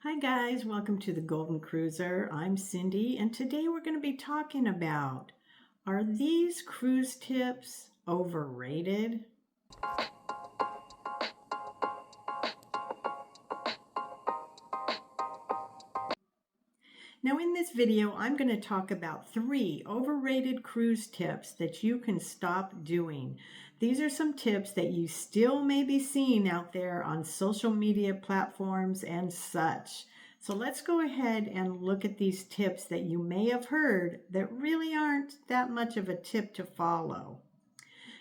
Hi guys, welcome to the Golden Cruiser. I'm Cindy, and today we're going to be talking about, are these cruise tips overrated? Now in this video, I'm going to talk about 3 overrated cruise tips that you can stop doing. These are some tips that you still may be seeing out there on social media platforms and such. So let's go ahead and look at these tips that you may have heard that really aren't that much of a tip to follow.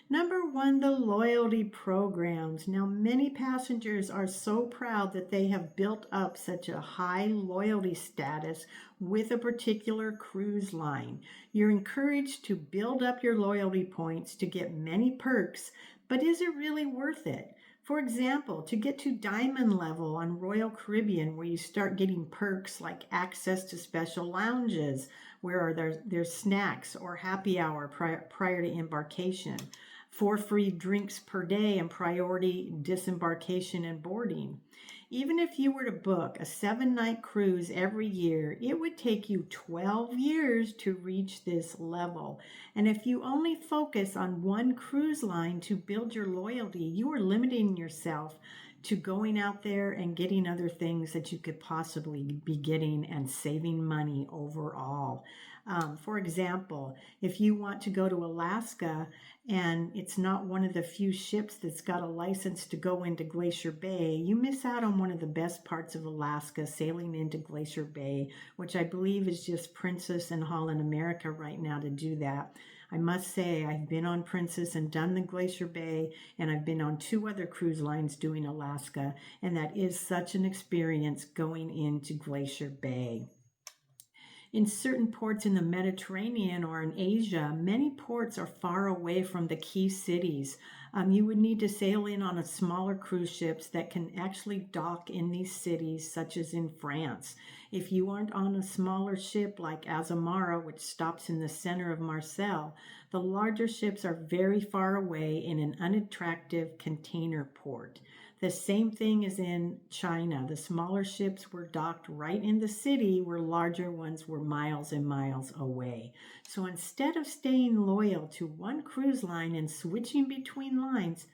Number 1, the loyalty programs. Now, many passengers are so proud that they have built up such a high loyalty status with a particular cruise line. You're encouraged to build up your loyalty points to get many perks, but is it really worth it? For example, to get to diamond level on Royal Caribbean, where you start getting perks like access to special lounges, where there's snacks or happy hour prior to embarkation, 4 free drinks per day, and priority disembarkation and boarding. Even if you were to book a 7-night cruise every year, it would take you 12 years to reach this level. And if you only focus on one cruise line to build your loyalty, you are limiting yourself to going out there and getting other things that you could possibly be getting and saving money overall. For example, if you want to go to Alaska and it's not one of the few ships that's got a license to go into Glacier Bay, you miss out on one of the best parts of Alaska, sailing into Glacier Bay, which I believe is just Princess and Holland America right now to do that. I must say, I've been on Princess and done the Glacier Bay, and I've been on 2 other cruise lines doing Alaska, and that is such an experience going into Glacier Bay. In certain ports in the Mediterranean or in Asia, many ports are far away from the key cities. You would need to sail in on a smaller cruise ships that can actually dock in these cities, such as in France. If you aren't on a smaller ship like Azamara, which stops in the center of Marseille, the larger ships are very far away in an unattractive container port. The same thing is in China. The smaller ships were docked right in the city, where larger ones were miles and miles away. So instead of staying loyal to one cruise line and switching between lines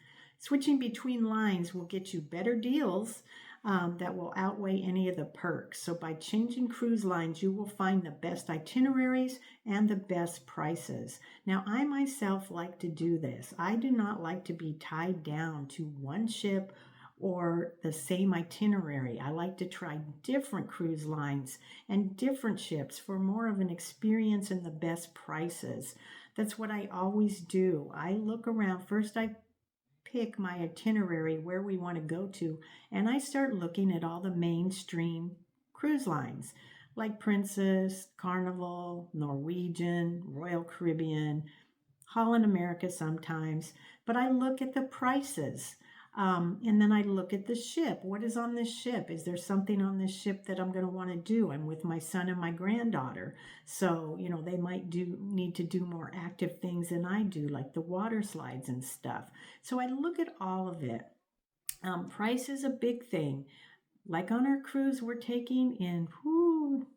will get you better deals that will outweigh any of the perks. So by changing cruise lines, you will find the best itineraries and the best prices. Now, I myself like to do this. I do not like to be tied down to one ship or the same itinerary. I like to try different cruise lines and different ships for more of an experience and the best prices. That's what I always do. I look around. First, I pick my itinerary where we want to go to, and I start looking at all the mainstream cruise lines like Princess, Carnival, Norwegian, Royal Caribbean, Holland America sometimes, but I look at the prices. And then I look at the ship. What is on this ship? Is there something on this ship that I'm going to want to do? I'm with my son and my granddaughter. So, they might need to do more active things than I do, like the water slides and stuff. So I look at all of it. Price is a big thing. Like on our cruise we're taking in,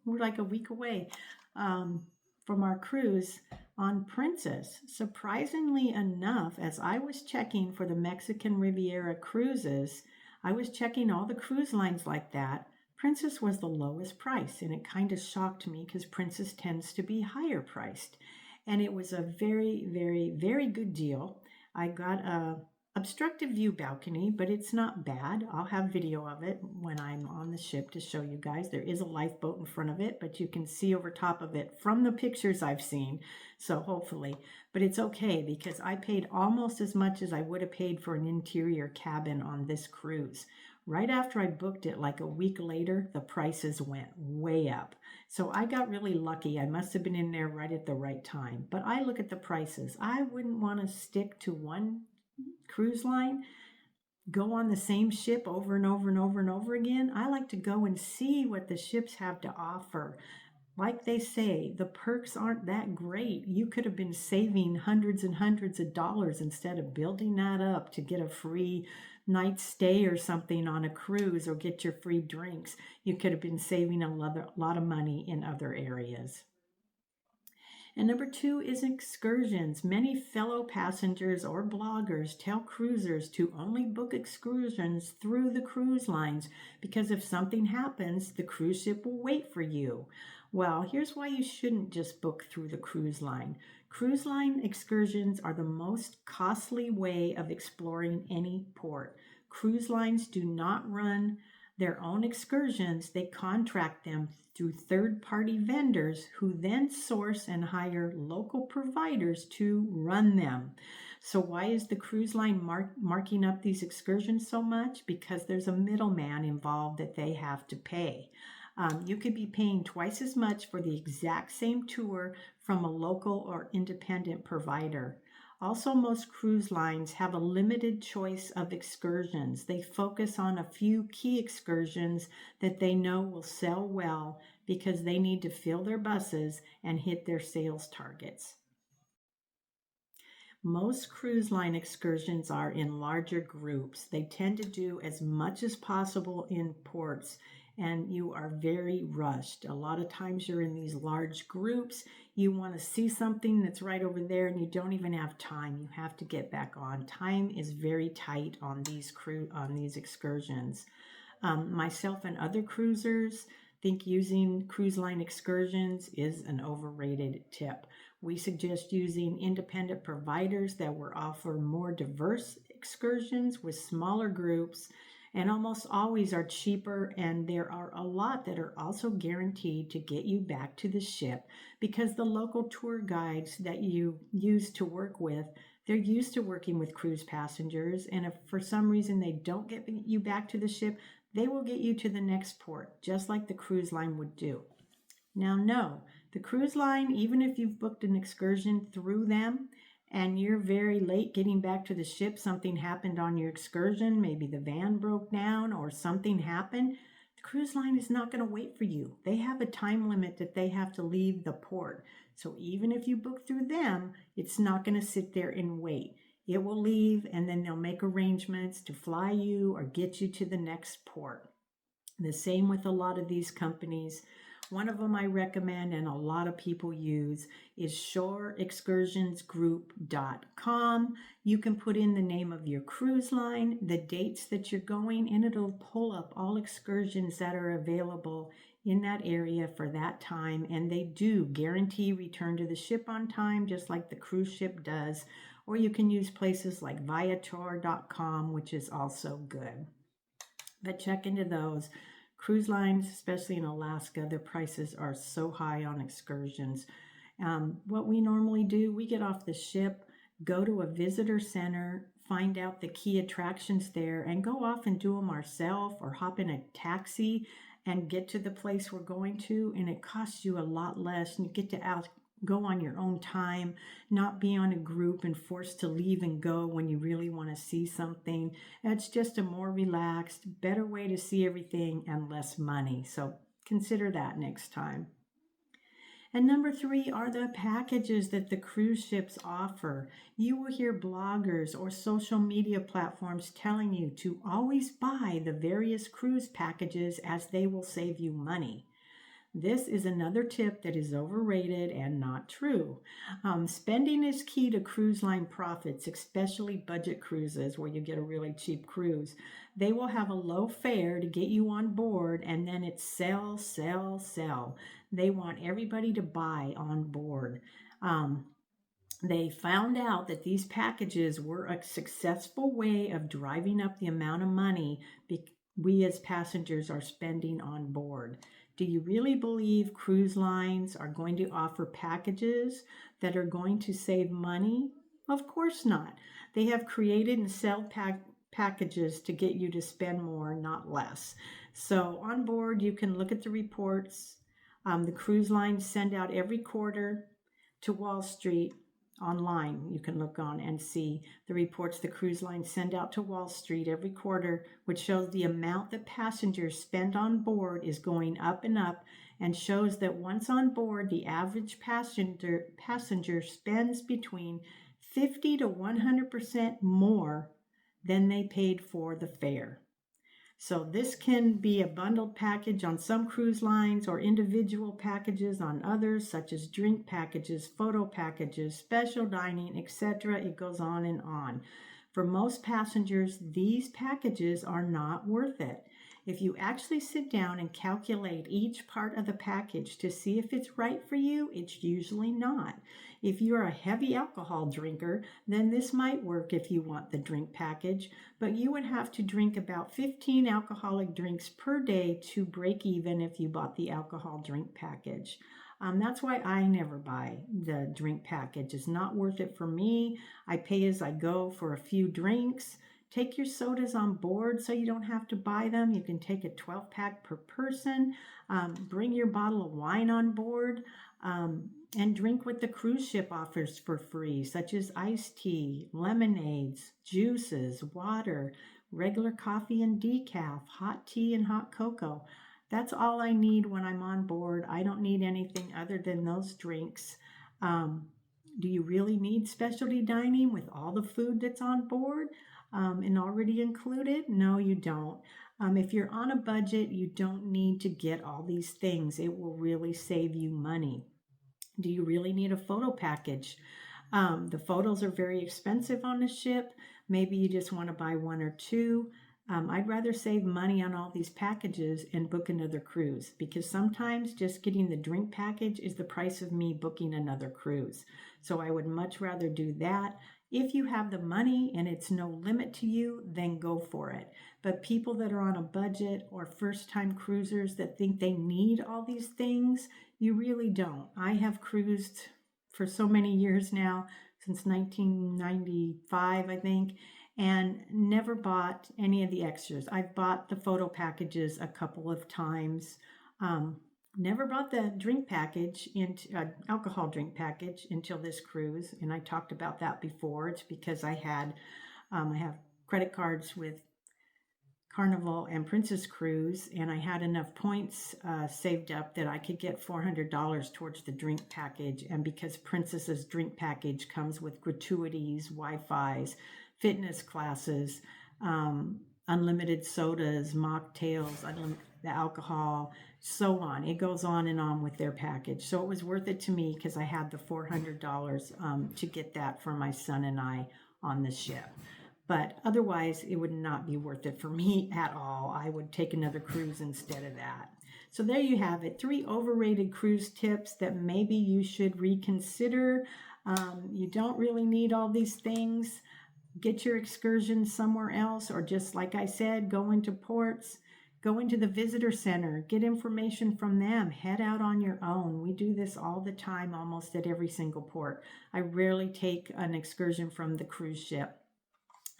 we're like a week away from our cruise on Princess. Surprisingly enough, as I was checking for the Mexican Riviera cruises, I was checking all the cruise lines like that. Princess was the lowest price, and it kind of shocked me because Princess tends to be higher priced. And it was a very, very, very good deal. I got a obstructive view balcony, but it's not bad. I'll have video of it when I'm on the ship to show you guys. There is a lifeboat in front of it, but you can see over top of it from the pictures I've seen. So hopefully, but it's okay because I paid almost as much as I would have paid for an interior cabin on this cruise. Right after I booked it, like a week later, the prices went way up. So I got really lucky. I must have been in there right at the right time. But I look at the prices. I wouldn't want to stick to one cruise line, go on the same ship over and over and over and over again. I like to go and see what the ships have to offer. Like they say, the perks aren't that great. You could have been saving hundreds and hundreds of dollars instead of building that up to get a free night stay or something on a cruise or get your free drinks. You could have been saving a lot of money in other areas. And number two is excursions. Many fellow passengers or bloggers tell cruisers to only book excursions through the cruise lines because if something happens, the cruise ship will wait for you. Well, here's why you shouldn't just book through the cruise line. Cruise line excursions are the most costly way of exploring any port. Cruise lines do not run their own excursions, they contract them through third party vendors who then source and hire local providers to run them. So, why is the cruise line marking up these excursions so much? Because there's a middleman involved that they have to pay. You could be paying twice as much for the exact same tour from a local or independent provider. Also, most cruise lines have a limited choice of excursions. They focus on a few key excursions that they know will sell well because they need to fill their buses and hit their sales targets. Most cruise line excursions are in larger groups. They tend to do as much as possible in ports, and you are very rushed. A lot of times you're in these large groups. You want to see something that's right over there, and you don't even have time. You have to get back on. Time is very tight on these excursions. Myself and other cruisers think using cruise line excursions is an overrated tip. We suggest using independent providers that will offer more diverse excursions with smaller groups and almost always are cheaper, and there are a lot that are also guaranteed to get you back to the ship because the local tour guides that you use to work with, they're used to working with cruise passengers, and if for some reason they don't get you back to the ship, they will get you to the next port, just like the cruise line would do. Now, no, the cruise line, even if you've booked an excursion through them and you're very late getting back to the ship, something happened on your excursion, maybe the van broke down or something happened, the cruise line is not going to wait for you. They have a time limit that they have to leave the port. So even if you book through them, it's not going to sit there and wait. It will leave and then they'll make arrangements to fly you or get you to the next port. The same with a lot of these companies. One of them I recommend and a lot of people use is shoreexcursionsgroup.com. You can put in the name of your cruise line, the dates that you're going, and it'll pull up all excursions that are available in that area for that time. And they do guarantee return to the ship on time, just like the cruise ship does. Or you can use places like viator.com, which is also good. But check into those. Cruise lines, especially in Alaska, their prices are so high on excursions. What we normally do, we get off the ship, go to a visitor center, find out the key attractions there, and go off and do them ourselves or hop in a taxi and get to the place we're going to. And it costs you a lot less, and you get to go on your own time, not be on a group and forced to leave and go when you really want to see something. It's just a more relaxed, better way to see everything and less money. So consider that next time. And number three are the packages that the cruise ships offer. You will hear bloggers or social media platforms telling you to always buy the various cruise packages as they will save you money. This is another tip that is overrated and not true. Spending is key to cruise line profits, especially budget cruises where you get a really cheap cruise. They will have a low fare to get you on board, and then it's sell, sell, sell. They want everybody to buy on board. They found out that these packages were a successful way of driving up the amount of money we as passengers are spending on board. Do you really believe cruise lines are going to offer packages that are going to save money? Of course not. They have created and sell packages to get you to spend more, not less. So on board, you can look at the reports. The cruise lines send out every quarter to Wall Street online. You can look on and see the reports the cruise lines send out to Wall Street every quarter, which shows the amount that passengers spend on board is going up and up, and shows that once on board, the average passenger spends between 50 to 100% more than they paid for the fare. So this can be a bundled package on some cruise lines or individual packages on others, such as drink packages, photo packages, special dining, etc. It goes on and on. For most passengers, these packages are not worth it. If you actually sit down and calculate each part of the package to see if it's right for you, it's usually not. If you're a heavy alcohol drinker, then this might work if you want the drink package, but you would have to drink about 15 alcoholic drinks per day to break even if you bought the alcohol drink package. That's why I never buy the drink package. It's not worth it for me. I pay as I go for a few drinks. Take your sodas on board so you don't have to buy them. You can take a 12-pack per person. Bring your bottle of wine on board. And drink what the cruise ship offers for free, such as iced tea, lemonades, juices, water, regular coffee and decaf, hot tea and hot cocoa. That's all I need when I'm on board. I don't need anything other than those drinks. Do you really need specialty dining with all the food that's on board and already included? No, you don't. If you're on a budget, you don't need to get all these things. It will really save you money. Do you really need a photo package? The photos are very expensive on the ship. Maybe you just want to buy one or two. I'd rather save money on all these packages and book another cruise, because sometimes just getting the drink package is the price of me booking another cruise. So I would much rather do that. If you have the money and it's no limit to you, then go for it. But people that are on a budget or first-time cruisers that think they need all these things, you really don't. I have cruised for so many years now, since 1995, I think, and never bought any of the extras. I've bought the photo packages a couple of times. Never bought the drink package, alcohol drink package, until this cruise, and I talked about that before. It's because I have credit cards with Carnival and Princess Cruise, and I had enough points saved up that I could get $400 towards the drink package. And because Princess's drink package comes with gratuities, Wi-Fi's, fitness classes, unlimited sodas, mocktails, the alcohol, so on. It goes on and on with their package. So it was worth it to me because I had the $400 to get that for my son and I on the ship. But otherwise, it would not be worth it for me at all. I would take another cruise instead of that. So there you have it. 3 overrated cruise tips that maybe you should reconsider. You don't really need all these things. Get your excursions somewhere else, or just like I said, go into ports, go into the visitor center, get information from them, head out on your own. We do this all the time, almost at every single port. I rarely take an excursion from the cruise ship.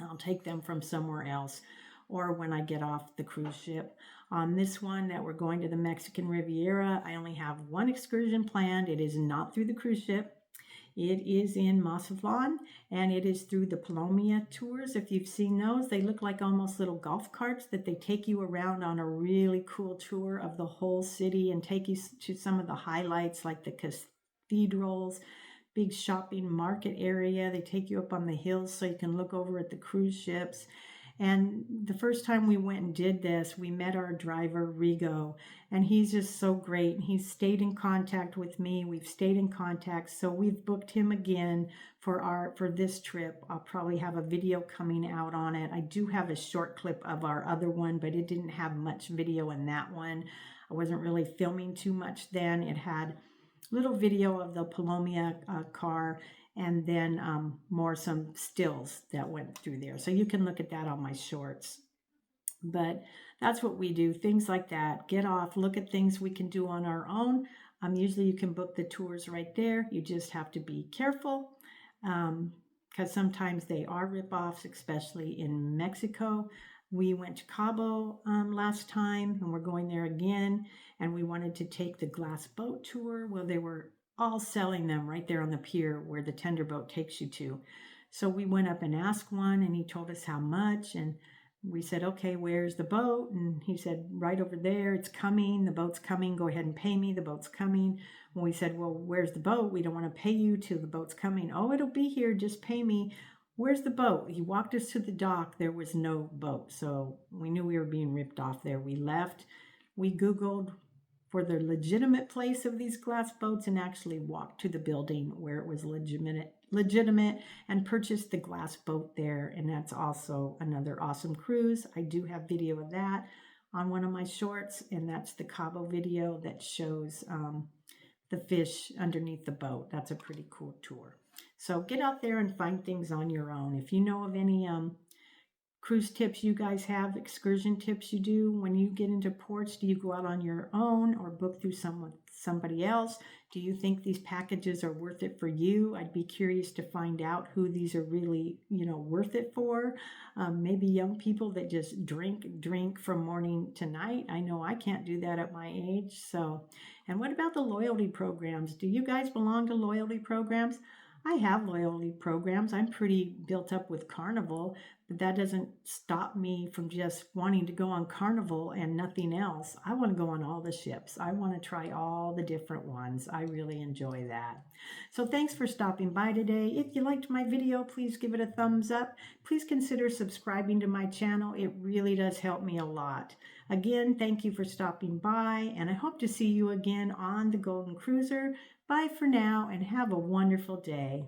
I'll take them from somewhere else, or when I get off the cruise ship. On this one that we're going to the Mexican Riviera, I only have one excursion planned. It is not through the cruise ship. It is in Mazatlan, and it is through the Palomia tours. If you've seen those, they look like almost little golf carts that they take you around on a really cool tour of the whole city and take you to some of the highlights like the cathedrals, big shopping market area. They take you up on the hills so you can look over at the cruise ships. And the first time we went and did this, we met our driver, Rigo, and he's just so great. He's stayed in contact with me. We've stayed in contact, so we've booked him again for this trip. I'll probably have a video coming out on it. I do have a short clip of our other one, but it didn't have much video in that one. I wasn't really filming too much then. It had little video of the Palomia car, and then some stills that went through there. So you can look at that on my shorts. But that's what we do, things like that. Get off, look at things we can do on our own. Usually you can book the tours right there. You just have to be careful because sometimes they are ripoffs, especially in Mexico. We went to Cabo last time, and we're going there again, and we wanted to take the glass boat tour. Well, they were all selling them right there on the pier where the tender boat takes you to. So we went up and asked one, and he told us how much, and we said, okay, where's the boat? And he said, right over there, it's coming, the boat's coming, go ahead and pay me, the boat's coming. When we said, well, where's the boat? We don't want to pay you till the boat's coming. Oh, it'll be here, just pay me. Where's the boat? He walked us to the dock. There was no boat. So we knew we were being ripped off there. We left. We Googled for the legitimate place of these glass boats and actually walked to the building where it was legitimate and purchased the glass boat there. And that's also another awesome cruise. I do have video of that on one of my shorts, and that's the Cabo video that shows the fish underneath the boat. That's a pretty cool tour. So get out there and find things on your own. If you know of any cruise tips you guys have, excursion tips you do when you get into ports, do you go out on your own or book through somebody else? Do you think these packages are worth it for you? I'd be curious to find out who these are really, worth it for. Maybe young people that just drink from morning to night. I know I can't do that at my age. So, and what about the loyalty programs? Do you guys belong to loyalty programs? I have loyalty programs. I'm pretty built up with Carnival, but that doesn't stop me from just wanting to go on Carnival and nothing else. I want to go on all the ships. I want to try all the different ones. I really enjoy that. So thanks for stopping by today. If you liked my video, please give it a thumbs up. Please consider subscribing to my channel. It really does help me a lot. Again, thank you for stopping by, and I hope to see you again on the Golden Cruiser. Bye for now, and have a wonderful day.